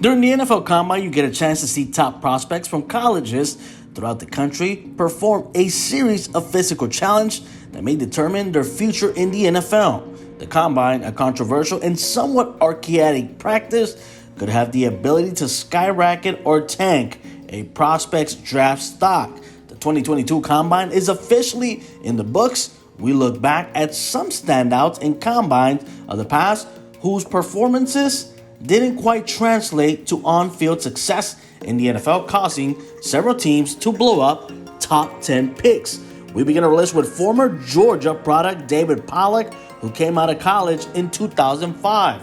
During the NFL Combine, you get a chance to see top prospects from colleges throughout the country perform a series of physical challenges that may determine their future in the NFL. The Combine, a controversial and somewhat archaic practice, could have the ability to skyrocket or tank a prospect's draft stock. The 2022 Combine is officially in the books. We look back at some standouts in combines of the past whose performances didn't quite translate to on-field success in the NFL, causing several teams to blow up top 10 picks. We begin our list with former Georgia product David Pollack, who came out of college in 2005.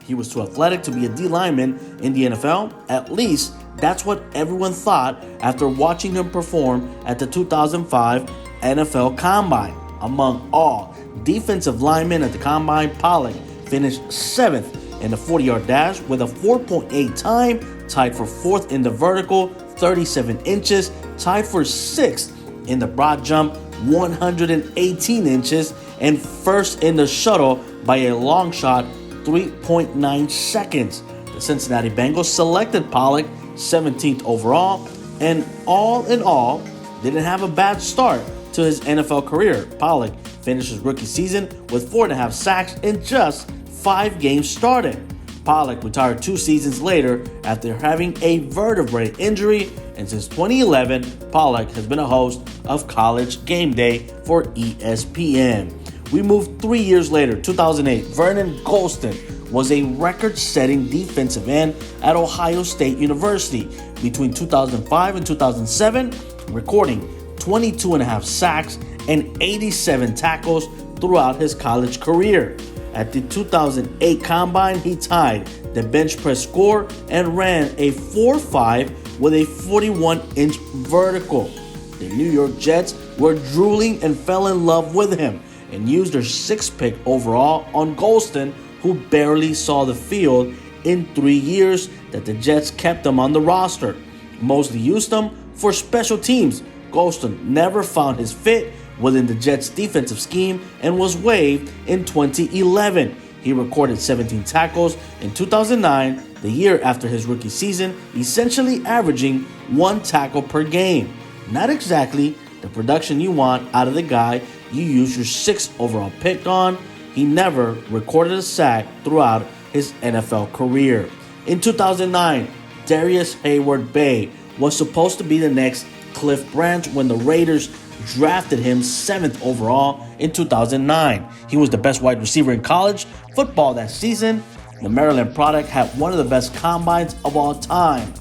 He was too athletic to be a D lineman in the NFL. At least that's what everyone thought after watching him perform at the 2005 NFL Combine. Among all defensive linemen at the Combine, Pollack finished 7th in the 40-yard dash with a 4.8 time, tied for 4th in the vertical, 37 inches, tied for 6th in the broad jump, 118 inches, and 1st in the shuttle by a long shot, 3.9 seconds. The Cincinnati Bengals selected Pollack 17th overall, and all in all, didn't have a bad start to his NFL career. Pollack finished his rookie season with 4.5 sacks in just 5 games started. Pollack retired 2 seasons later after having a vertebrae injury, and since 2011, Pollack has been a host of College Game Day for ESPN. We move 3 years later, 2008, Vernon Gholston was a record-setting defensive end at Ohio State University between 2005 and 2007, recording 22.5 sacks and 87 tackles throughout his college career. At the 2008 Combine, he tied the bench press score and ran a 4.5 with a 41-inch vertical. The New York Jets were drooling and fell in love with him and used their 6th pick overall on Gholston, who barely saw the field in 3 years that the Jets kept him on the roster. Mostly used him for special teams. Gholston never found his fit within the Jets' defensive scheme and was waived in 2011. He recorded 17 tackles in 2009, the year after his rookie season, essentially averaging 1 tackle per game. Not exactly the production you want out of the guy you used your 6th overall pick on. He never recorded a sack throughout his NFL career. In 2009, Darrius Heyward-Bey was supposed to be the next Cliff Branch when the Raiders drafted him 7th overall in 2009. He was the best wide receiver in college football that season. The Maryland product had one of the best combines of all time,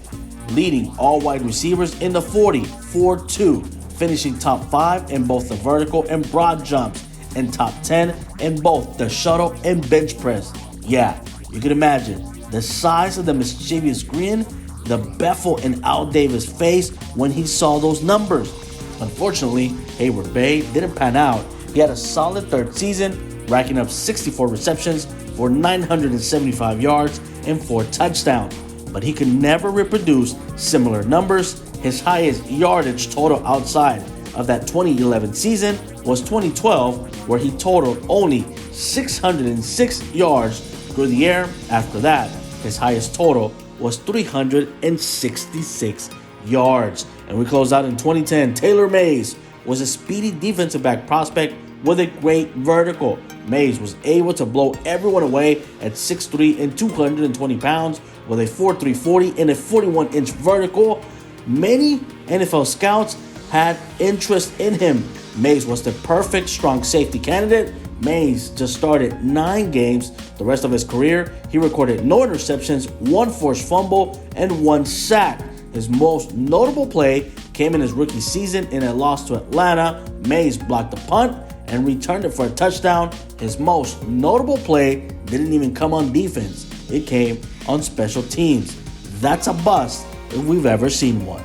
leading all wide receivers in the 40, 4.2, finishing top 5 in both the vertical and broad jumps, and top 10 in both the shuttle and bench press. Yeah, you can imagine the size of the mischievous grin, the Bethel in Al Davis' face when he saw those numbers. Unfortunately, Heyward-Bey didn't pan out. He had a solid 3rd season, racking up 64 receptions for 975 yards and 4 touchdowns. But he could never reproduce similar numbers. His highest yardage total outside of that 2011 season was 2012, where he totaled only 606 yards through the air. After that, his highest total was 366 yards. And we close out in 2010. Taylor Mays was a speedy defensive back prospect with a great vertical. Mays was able to blow everyone away at 6'3" and 220 pounds with a 4.3 40 and a 41-inch vertical. Many NFL scouts had interest in him. Mays was the perfect strong safety candidate. Mays just started 9 games. The rest of his career, he recorded no interceptions, 1 forced fumble, and 1 sack. His most notable play came in his rookie season in a loss to Atlanta. Mays blocked the punt and returned it for a touchdown. His most notable play didn't even come on defense. It came on special teams. That's a bust if we've ever seen one.